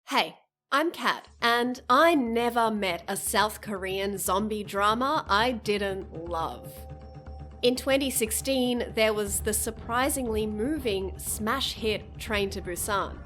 Hey, I'm Kat, and I never met a South Korean zombie drama I didn't love. In 2016, there was the surprisingly moving smash hit Train to Busan.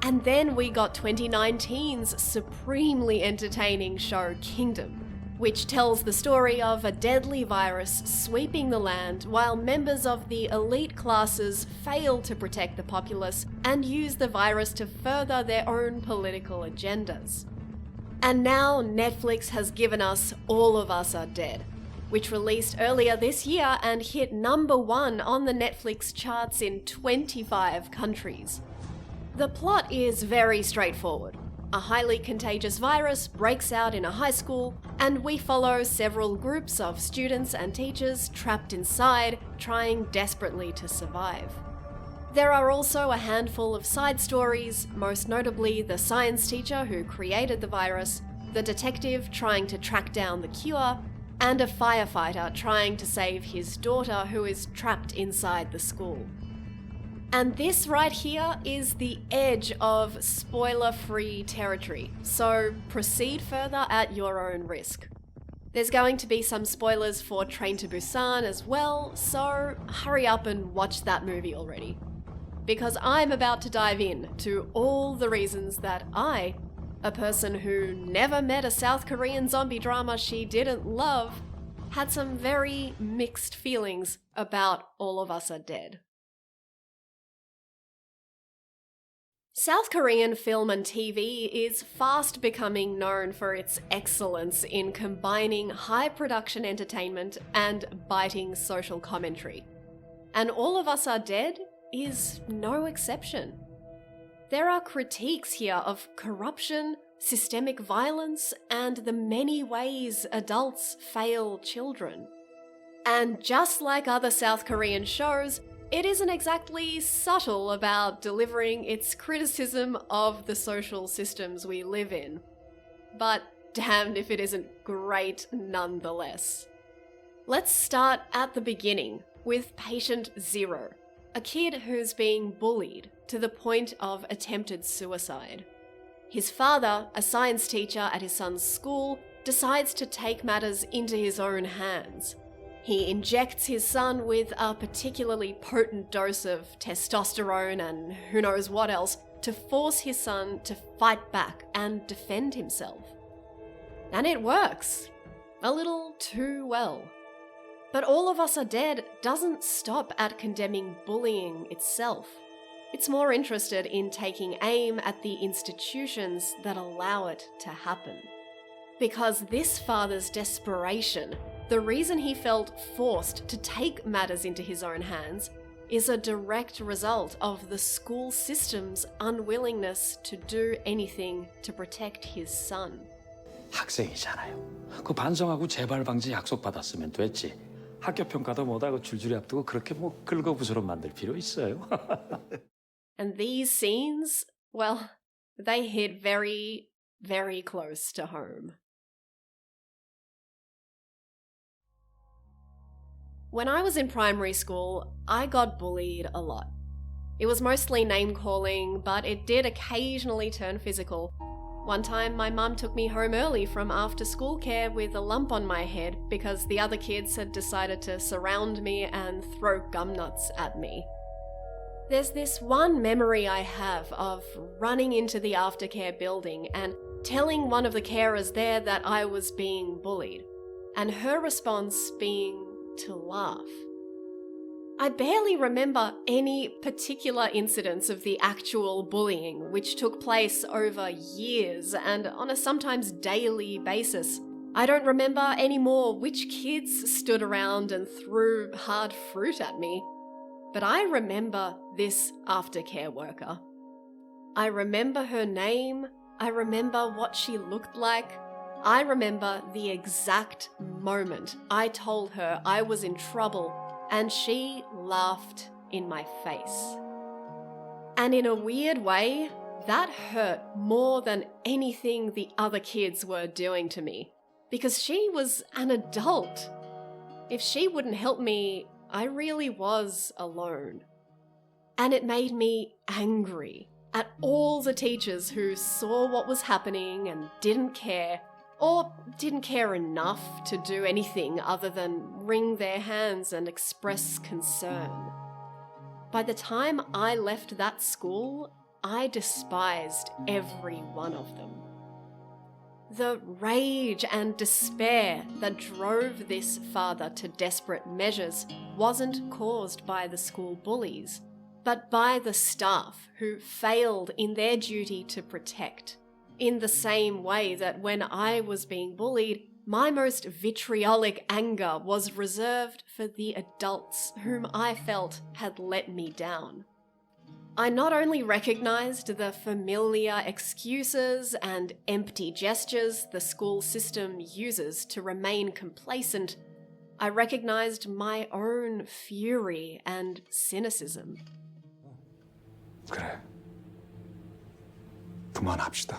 And then we got 2019's supremely entertaining show Kingdom, which tells the story of a deadly virus sweeping the land while members of the elite classes fail to protect the populace and use the virus to further their own political agendas. And now Netflix has given us All of Us Are Dead, which released earlier this year and hit #1 on the Netflix charts in 25 countries. The plot is very straightforward. A highly contagious virus breaks out in a high school, and we follow several groups of students and teachers trapped inside, trying desperately to survive. There are also a handful of side stories, most notably the science teacher who created the virus, the detective trying to track down the cure, and a firefighter trying to save his daughter who is trapped inside the school. And this right here is the edge of spoiler-free territory, so proceed further at your own risk. There's going to be some spoilers for Train to Busan as well, so hurry up and watch that movie already. Because I'm about to dive in to all the reasons that I, a person who never met a South Korean zombie drama she didn't love, had some very mixed feelings about All of Us Are Dead. South Korean film and TV is fast becoming known for its excellence in combining high-production entertainment and biting social commentary. And All of Us Are Dead is no exception. There are critiques here of corruption, systemic violence, and the many ways adults fail children. And just like other South Korean shows, it isn't exactly subtle about delivering its criticism of the social systems we live in. But damned if it isn't great nonetheless. Let's start at the beginning with Patient Zero, a kid who's being bullied to the point of attempted suicide. His father, a science teacher at his son's school, decides to take matters into his own hands. He injects his son with a particularly potent dose of testosterone and who knows what else to force his son to fight back and defend himself. And it works. A little too well. But All of Us Are Dead doesn't stop at condemning bullying itself. It's more interested in taking aim at the institutions that allow it to happen. Because this father's desperation, the reason he felt forced to take matters into his own hands, is a direct result of the school system's unwillingness to do anything to protect his son. 학생이잖아요. 그 반성하고 재발 방지 약속 받았으면 됐지. 학교 평가도 못하고 줄줄이 앞두고 그렇게 긁어부스럼 만들 필요 있어요? And these scenes, well, they hit very, very close to home. When I was in primary school, I got bullied a lot. It was mostly name-calling, but it did occasionally turn physical. One time, my mum took me home early from after-school care with a lump on my head because the other kids had decided to surround me and throw gum nuts at me. There's this one memory I have of running into the aftercare building and telling one of the carers there that I was being bullied, and her response being to laugh. I barely remember any particular incidents of the actual bullying, which took place over years and on a sometimes daily basis. I don't remember anymore which kids stood around and threw hard fruit at me. But I remember this aftercare worker. I remember her name, I remember what she looked like, I remember the exact moment I told her I was in trouble and she laughed in my face. And in a weird way, that hurt more than anything the other kids were doing to me, because she was an adult. If she wouldn't help me, I really was alone. And it made me angry. at all the teachers who saw what was happening and didn't care, or didn't care enough to do anything other than wring their hands and express concern. By the time I left that school, I despised every one of them. The rage and despair that drove this father to desperate measures wasn't caused by the school bullies, but by the staff who failed in their duty to protect, in the same way that when I was being bullied, my most vitriolic anger was reserved for the adults whom I felt had let me down. I not only recognised the familiar excuses and empty gestures the school system uses to remain complacent, I recognised my own fury and cynicism. 그래. 그만합시다.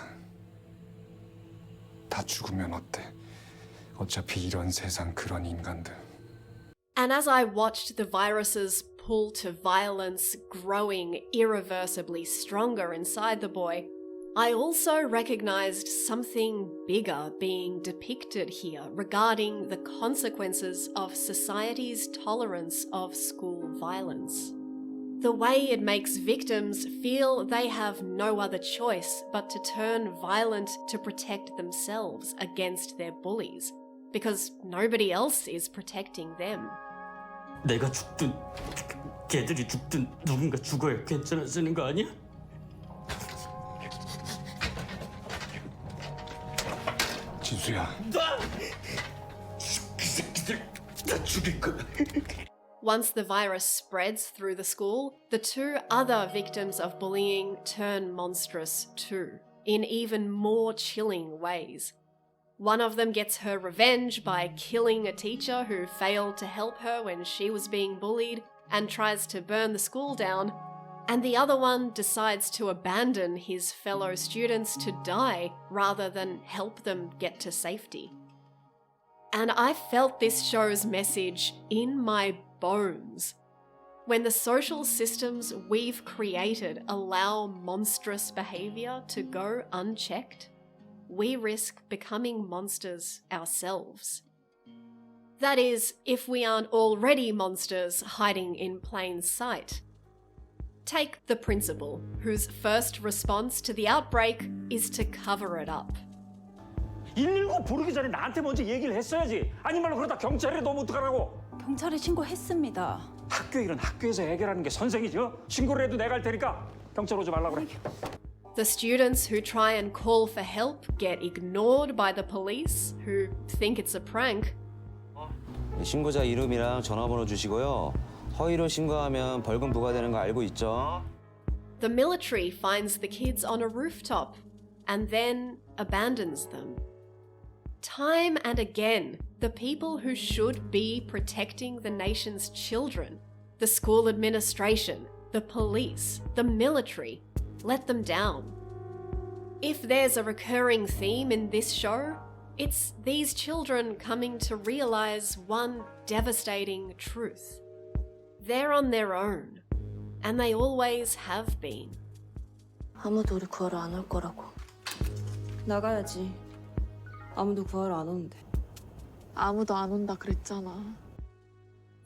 다 죽으면 어때? 어차피 이런 세상 그런 인간들. And as I watched the virus's pull to violence growing irreversibly stronger inside the boy, I also recognised something bigger being depicted here regarding the consequences of society's tolerance of school violence. The way it makes victims feel they have no other choice but to turn violent to protect themselves against their bullies, because nobody else is protecting them. 내가 죽든 걔들이 죽든 누군가 죽어야 괜찮아지는 거 아니야? 진수야. 그 새끼들 다 죽일 거야. Once the virus spreads through the school, the two other victims of bullying turn monstrous too, in even more chilling ways. One of them gets her revenge by killing a teacher who failed to help her when she was being bullied and tries to burn the school down, and the other one decides to abandon his fellow students to die rather than help them get to safety. And I felt this show's message in my bones. When the social systems we've created allow monstrous behaviour to go unchecked, we risk becoming monsters ourselves. That is, if we aren't already monsters hiding in plain sight. Take the principal, whose first response to the outbreak is to cover it up. 119 부르기 전에 나한테 먼저 얘기를 했어야지. 아니면 그러다 경찰에 너무 어떡하라고. 경찰에 신고했습니다. 학교 일은 학교에서 해결하는 게 선생이죠. 신고를 해도 내가 할 테니까 경찰 오지 말라고 그래. The students who try and call for help get ignored by the police, who think it's a prank. 신고자 이름이랑 전화번호 주시고요. 허위로 신고하면 벌금 부과되는 거 알고 있죠? The military finds the kids on a rooftop and then abandons them. Time and again, the people who should be protecting the nation's children, the school administration, the police, the military, let them down. If there's a recurring theme in this show, it's these children coming to realize one devastating truth. They're on their own, and they always have been. 아무도 우리 구하러 안 올 거라고. 나가야지. 아무도 구하러 안 오는데. 아무도 안 온다 그랬잖아.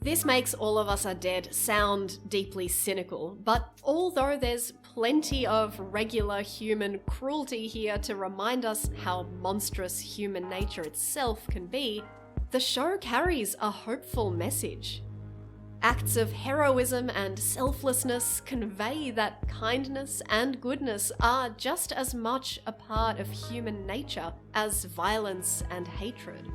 This makes All of Us Are Dead sound deeply cynical, but although there's plenty of regular human cruelty here to remind us how monstrous human nature itself can be, the show carries a hopeful message. Acts of heroism and selflessness convey that kindness and goodness are just as much a part of human nature as violence and hatred.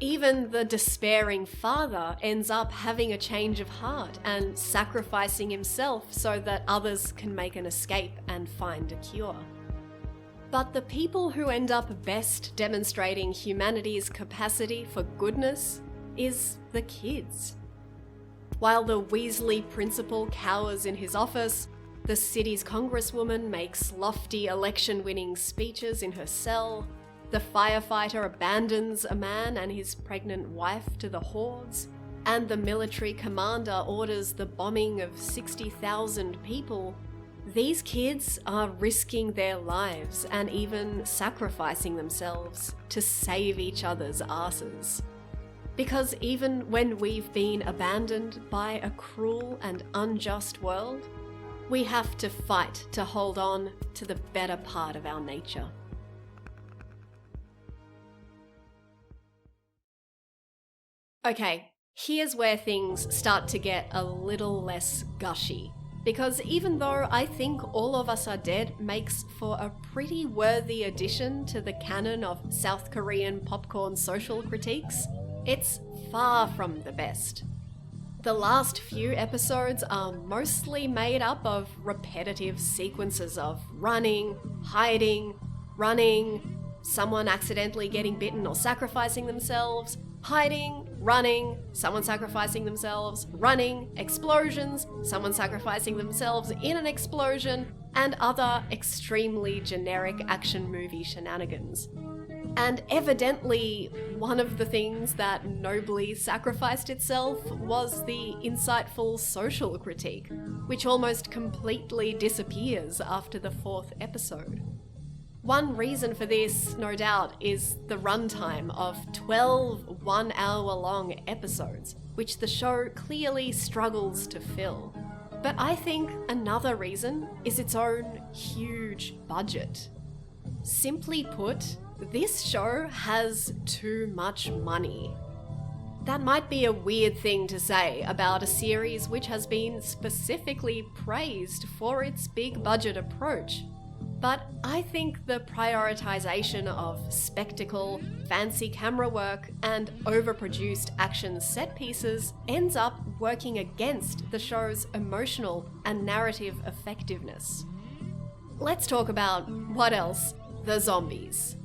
Even the despairing father ends up having a change of heart and sacrificing himself so that others can make an escape and find a cure. But the people who end up best demonstrating humanity's capacity for goodness is the kids. While the Weasley principal cowers in his office, the city's congresswoman makes lofty election-winning speeches in her cell, the firefighter abandons a man and his pregnant wife to the hordes, and the military commander orders the bombing of 60,000 people, These kids are risking their lives and even sacrificing themselves to save each other's asses. Because even when we've been abandoned by a cruel and unjust world, we have to fight to hold on to the better part of our nature. Okay, here's where things start to get a little less gushy. Because even though I think All of Us Are Dead makes for a pretty worthy addition to the canon of South Korean popcorn social critiques, it's far from the best. The last few episodes are mostly made up of repetitive sequences of running, hiding, running, someone accidentally getting bitten or sacrificing themselves, hiding, running, someone sacrificing themselves, running, explosions, someone sacrificing themselves in an explosion, and other extremely generic action movie shenanigans. And evidently, one of the things that nobly sacrificed itself was the insightful social critique, which almost completely disappears after the 4th episode. One reason for this, no doubt, is the runtime of 12 one-hour-long episodes, which the show clearly struggles to fill. But I think another reason is its own huge budget. Simply put, this show has too much money. That might be a weird thing to say about a series which has been specifically praised for its big budget approach, but I think the prioritization of spectacle, fancy camera work, and overproduced action set pieces ends up working against the show's emotional and narrative effectiveness. Let's talk about, what else? The zombies.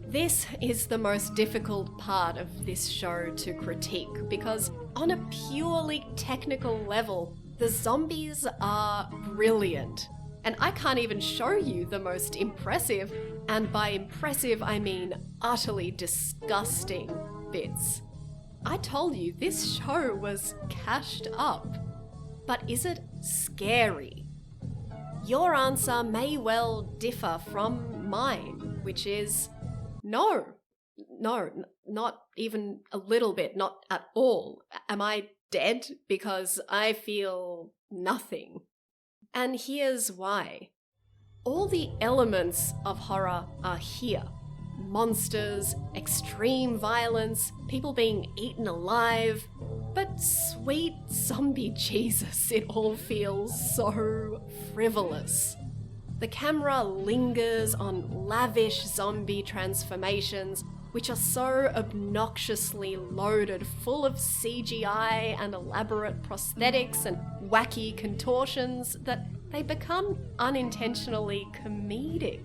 This is the most difficult part of this show to critique because, on a purely technical level, the zombies are brilliant. And I can't even show you the most impressive, and by impressive I mean utterly disgusting, bits. I told you this show was cashed up. But is it scary? Your answer may well differ from mine, which is no, not even a little bit, not at all. Am I dead because I feel nothing? And here's why. All the elements of horror are here. Monsters, extreme violence, people being eaten alive. But sweet zombie Jesus, it all feels so frivolous. The camera lingers on lavish zombie transformations, which are so obnoxiously loaded, full of CGI and elaborate prosthetics and wacky contortions, that they become unintentionally comedic.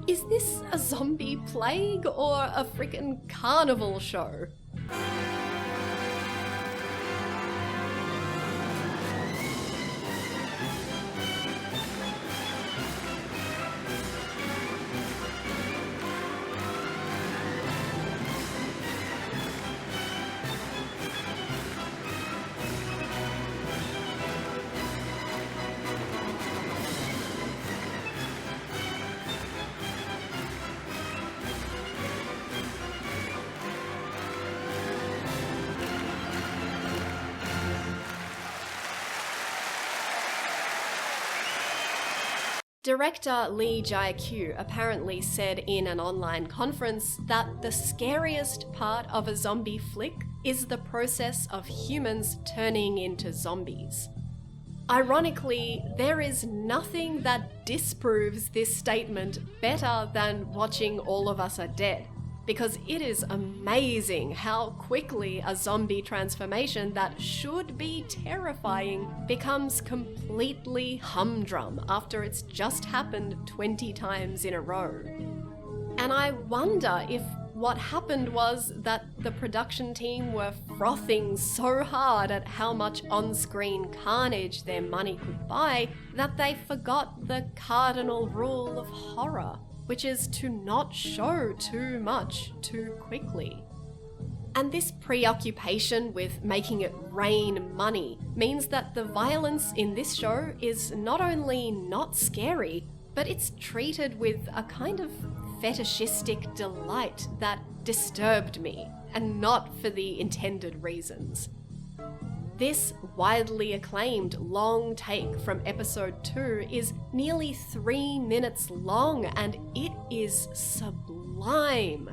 Is this a zombie plague or a frickin' carnival show? Director Lee Jae-kyu apparently said in an online conference that the scariest part of a zombie flick is the process of humans turning into zombies. Ironically, there is nothing that disproves this statement better than watching All of Us Are Dead, because it is amazing how quickly a zombie transformation that should be terrifying becomes completely humdrum after it's just happened 20 times in a row. And I wonder if what happened was that the production team were frothing so hard at how much on-screen carnage their money could buy that they forgot the cardinal rule of horror, which is to not show too much too quickly. And this preoccupation with making it rain money means that the violence in this show is not only not scary, but it's treated with a kind of fetishistic delight that disturbed me, and not for the intended reasons. This widely acclaimed long take from episode 2 is nearly 3 minutes long, and it is sublime.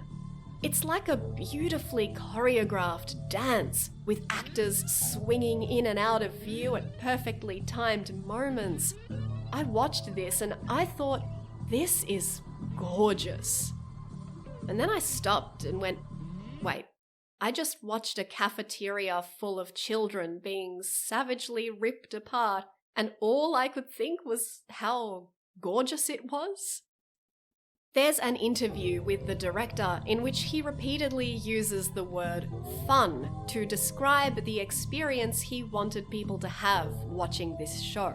It's like a beautifully choreographed dance with actors swinging in and out of view at perfectly timed moments. I watched this and I thought, this is gorgeous. And then I stopped and went, wait, I just watched a cafeteria full of children being savagely ripped apart, and all I could think was how gorgeous it was? There's an interview with the director in which he repeatedly uses the word fun to describe the experience he wanted people to have watching this show.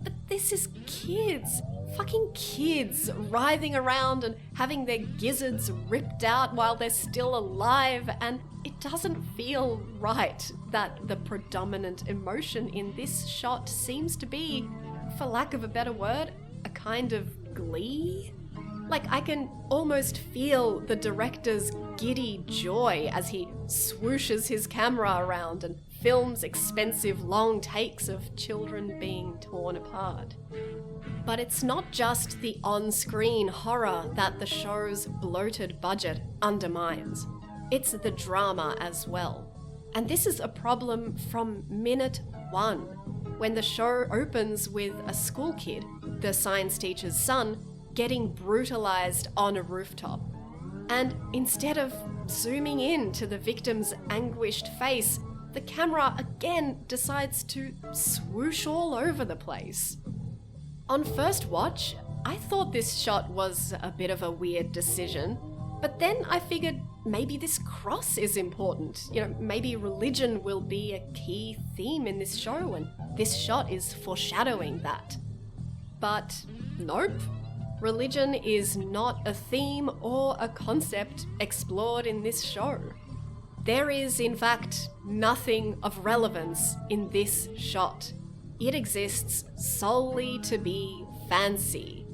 But this is kids, fucking kids, writhing around and having their gizzards ripped out while they're still alive, and it doesn't feel right that the predominant emotion in this shot seems to be, for lack of a better word, a kind of glee? Like, I can almost feel the director's giddy joy as he swooshes his camera around and films expensive long takes of children being torn apart. But it's not just the on-screen horror that the show's bloated budget undermines. It's the drama as well. And this is a problem from minute 1, when the show opens with a school kid, the science teacher's son, getting brutalized on a rooftop. And instead of zooming in to the victim's anguished face, the camera again decides to swoosh all over the place. On first watch, I thought this shot was a bit of a weird decision, but then I figured maybe this cross is important. You know, maybe religion will be a key theme in this show, and this shot is foreshadowing that. But nope. Religion is not a theme or a concept explored in this show. There is, in fact, nothing of relevance in this shot. It exists solely to be fancy.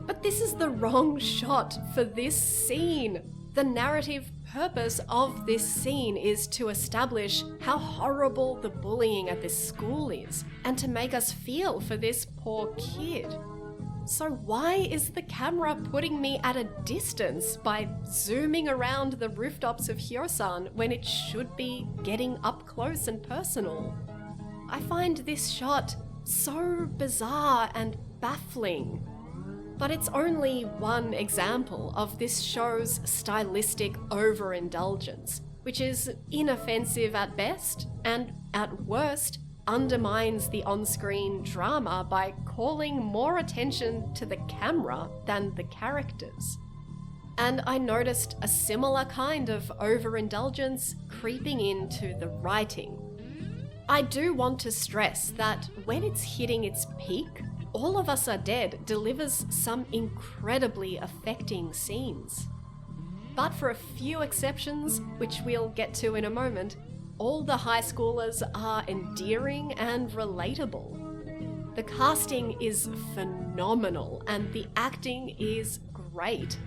But this is the wrong shot for this scene. The narrative purpose of this scene is to establish how horrible the bullying at this school is, and to make us feel for this poor kid. So why is the camera putting me at a distance by zooming around the rooftops of Hyosan when it should be getting up close and personal? I find this shot so bizarre and baffling. But it's only one example of this show's stylistic overindulgence, which is inoffensive at best and, at worst, undermines the on-screen drama by calling more attention to the camera than the characters. And I noticed a similar kind of overindulgence creeping into the writing. I do want to stress that when it's hitting its peak, All of Us Are Dead delivers some incredibly affecting scenes. But for a few exceptions, which we'll get to in a moment, all the high schoolers are endearing and relatable. The casting is phenomenal and the acting is great,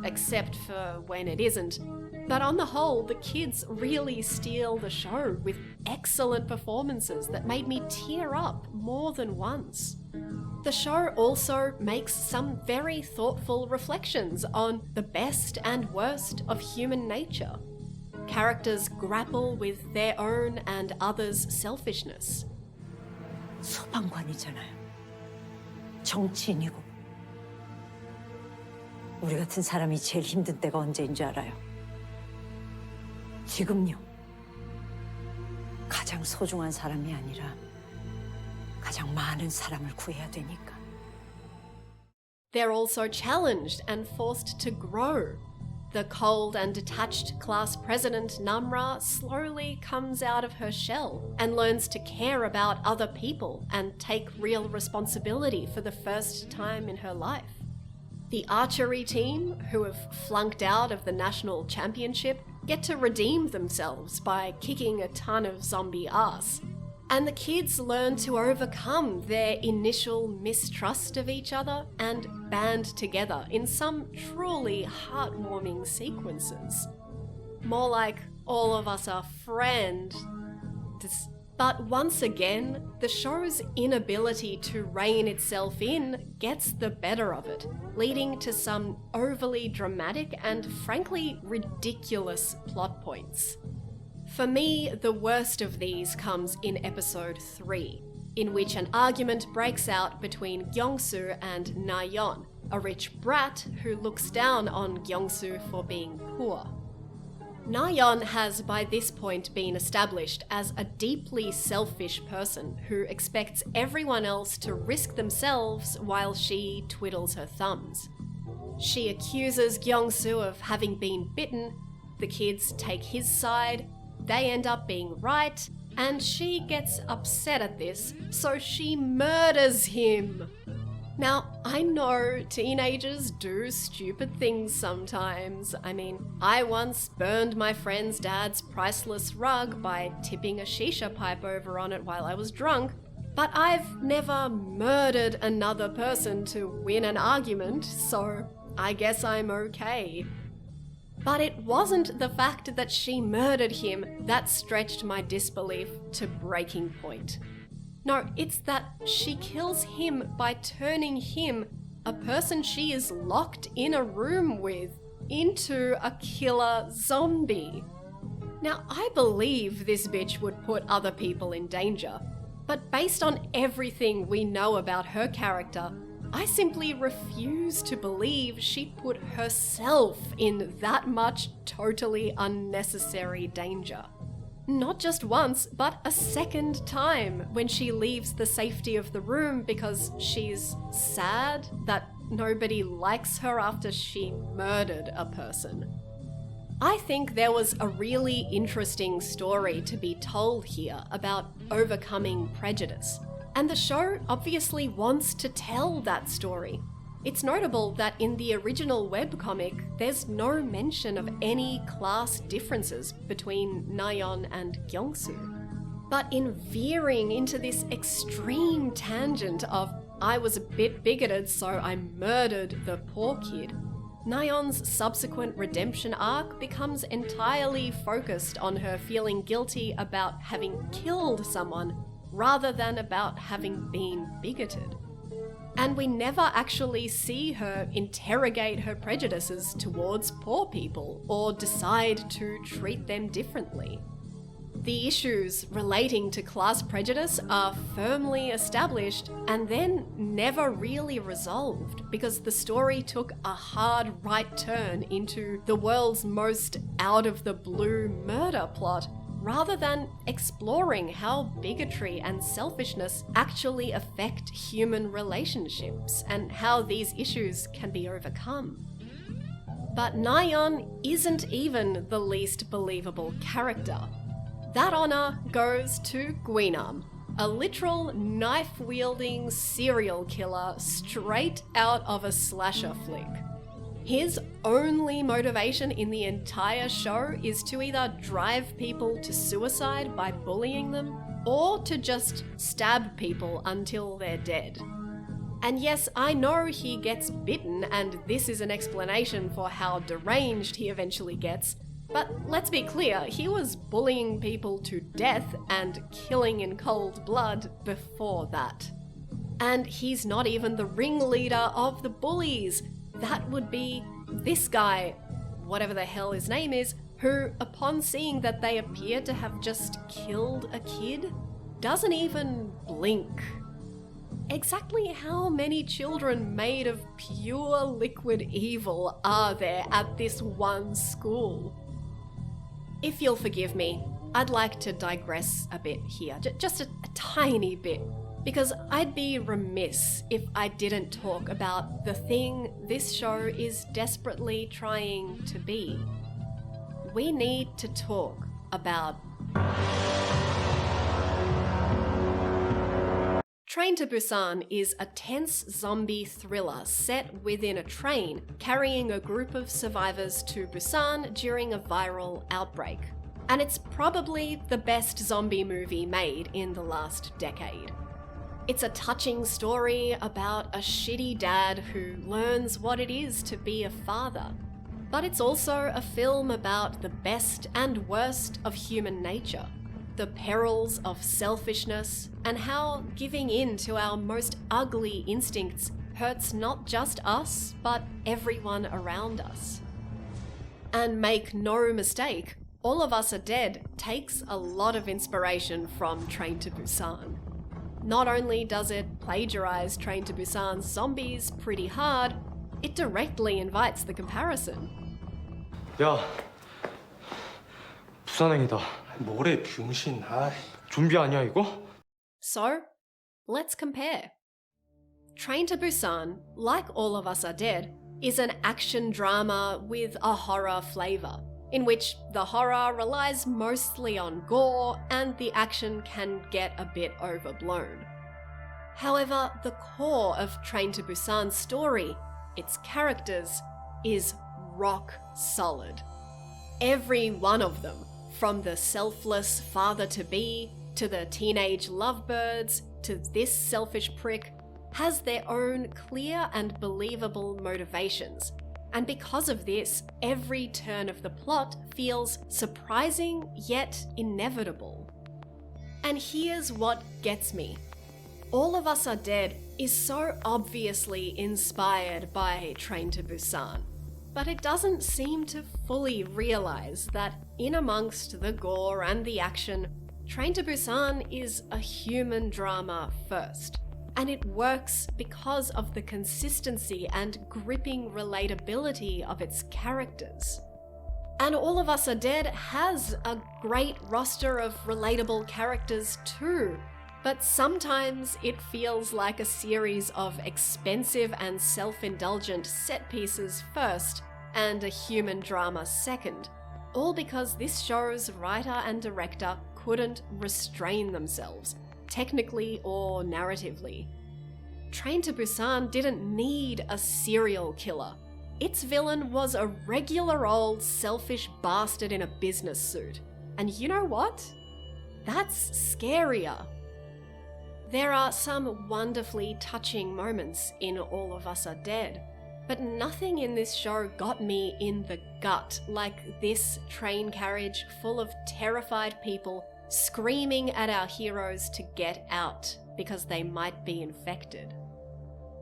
except for when it isn't. But on the whole, the kids really steal the show with excellent performances that made me tear up more than once. The show also makes some very thoughtful reflections on the best and worst of human nature. Characters grapple with their own and others' selfishness. 소방관이잖아요. 정치인이고. 우리 같은 사람이 제일 힘든 때가 언제인 줄 알아요? 지금요. 가장 소중한 사람이 아니라 가장 많은 사람을 구해야 되니까. They're also challenged and forced to grow. The cold and detached class president Namra slowly comes out of her shell and learns to care about other people and take real responsibility for the first time in her life. The archery team, who have flunked out of the national championship, get to redeem themselves by kicking a ton of zombie ass. And the kids learn to overcome their initial mistrust of each other and band together in some truly heartwarming sequences. More like all of us are friends. But once again, the show's inability to rein itself in gets the better of it, leading to some overly dramatic and frankly ridiculous plot points. For me, the worst of these comes in episode 3, in which an argument breaks out between Gyeongsu and Nayeon, a rich brat who looks down on Gyeongsu for being poor. Nayeon has by this point been established as a deeply selfish person who expects everyone else to risk themselves while she twiddles her thumbs. She accuses Gyeongsu of having been bitten, the kids take his side, they end up being right, and she gets upset at this, so she murders him. Now, I know teenagers do stupid things sometimes. I mean, I once burned my friend's dad's priceless rug by tipping a shisha pipe over on it while I was drunk, but I've never murdered another person to win an argument, so I guess I'm okay. But it wasn't the fact that she murdered him that stretched my disbelief to breaking point. No, it's that she kills him by turning him, a person she is locked in a room with, into a killer zombie. Now, I believe this bitch would put other people in danger, but based on everything we know about her character, I simply refuse to believe she put herself in that much totally unnecessary danger. Not just once, but a second time when she leaves the safety of the room because she's sad that nobody likes her after she murdered a person. I think there was a really interesting story to be told here about overcoming prejudice, and the show obviously wants to tell that story. It's notable that in the original webcomic, there's no mention of any class differences between Nayeon and Gyeongsu. But in veering into this extreme tangent of I was a bit bigoted so I murdered the poor kid, Nayeon's subsequent redemption arc becomes entirely focused on her feeling guilty about having killed someone rather than about having been bigoted. And we never actually see her interrogate her prejudices towards poor people or decide to treat them differently. The issues relating to class prejudice are firmly established and then never really resolved because the story took a hard right turn into the world's most out-of-the-blue murder plot, rather than exploring how bigotry and selfishness actually affect human relationships and how these issues can be overcome. But Nayeon isn't even the least believable character. That honour goes to Guinam, a literal knife-wielding serial killer straight out of a slasher flick. His only motivation in the entire show is to either drive people to suicide by bullying them, or to just stab people until they're dead. And yes, I know he gets bitten, and this is an explanation for how deranged he eventually gets, but let's be clear, he was bullying people to death and killing in cold blood before that. And he's not even the ringleader of the bullies. That would be this guy, whatever the hell his name is, who, upon seeing that they appear to have just killed a kid, doesn't even blink. Exactly how many children made of pure liquid evil are there at this one school? If you'll forgive me, I'd like to digress a bit here, just a tiny bit. Because I'd be remiss if I didn't talk about the thing this show is desperately trying to be. We need to talk about Train to Busan is a tense zombie thriller set within a train carrying a group of survivors to Busan during a viral outbreak. And it's probably the best zombie movie made in the last decade. It's a touching story about a shitty dad who learns what it is to be a father. But it's also a film about the best and worst of human nature, the perils of selfishness, and how giving in to our most ugly instincts hurts not just us, but everyone around us. And make no mistake, All of Us Are Dead takes a lot of inspiration from Train to Busan. Not only does it plagiarize Train to Busan's zombies pretty hard, it directly invites the comparison. 야, 부산행이다. 뭐래 병신. 좀비 아니야 이거? So, let's compare. Train to Busan, like All of Us Are Dead, is an action drama with a horror flavour, in which the horror relies mostly on gore and the action can get a bit overblown. However, the core of Train to Busan's story, its characters, is rock solid. Every one of them, from the selfless father-to-be, to the teenage lovebirds, to this selfish prick, has their own clear and believable motivations. And because of this, every turn of the plot feels surprising yet inevitable. And here's what gets me. All of Us Are Dead is so obviously inspired by Train to Busan, but it doesn't seem to fully realise that in amongst the gore and the action, Train to Busan is a human drama first. And it works because of the consistency and gripping relatability of its characters. And All of Us Are Dead has a great roster of relatable characters too, but sometimes it feels like a series of expensive and self-indulgent set pieces first, and a human drama second, all because this show's writer and director couldn't restrain themselves, technically or narratively. Train to Busan didn't need a serial killer. Its villain was a regular old selfish bastard in a business suit. And you know what? That's scarier. There are some wonderfully touching moments in All of Us Are Dead, but nothing in this show got me in the gut like this train carriage full of terrified people screaming at our heroes to get out because they might be infected.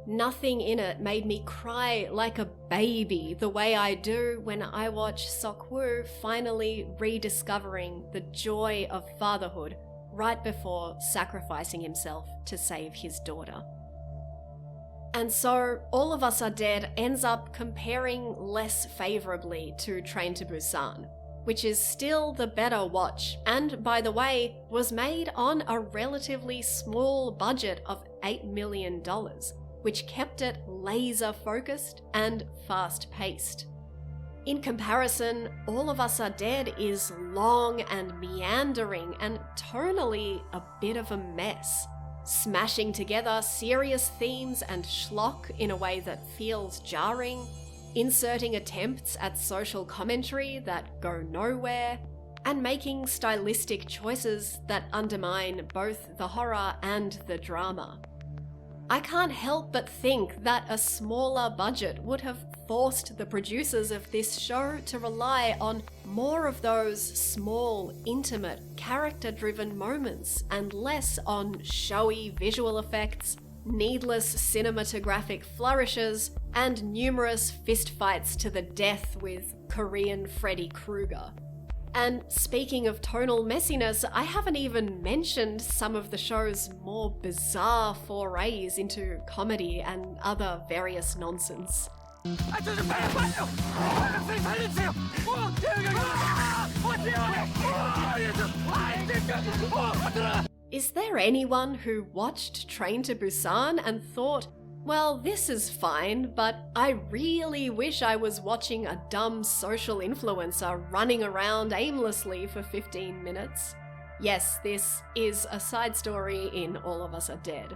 Nothing in it made me cry like a baby the way I do when I watch Sok-woo finally rediscovering the joy of fatherhood right before sacrificing himself to save his daughter. And so, All of Us Are Dead ends up comparing less favourably to Train to Busan, which is still the better watch, and by the way, was made on a relatively small budget of $8 million, which kept it laser-focused and fast-paced. In comparison, All of Us Are Dead is long and meandering and tonally a bit of a mess, smashing together serious themes and schlock in a way that feels jarring, inserting attempts at social commentary that go nowhere, and making stylistic choices that undermine both the horror and the drama. I can't help but think that a smaller budget would have forced the producers of this show to rely on more of those small, intimate, character-driven moments and less on showy visual effects, needless cinematographic flourishes, and numerous fistfights to the death with Korean Freddy Krueger. And speaking of tonal messiness, I haven't even mentioned some of the show's more bizarre forays into comedy and other various nonsense. Is there anyone who watched Train to Busan and thought, well, this is fine, but I really wish I was watching a dumb social influencer running around aimlessly for 15 minutes? Yes, this is a side story in All of Us Are Dead.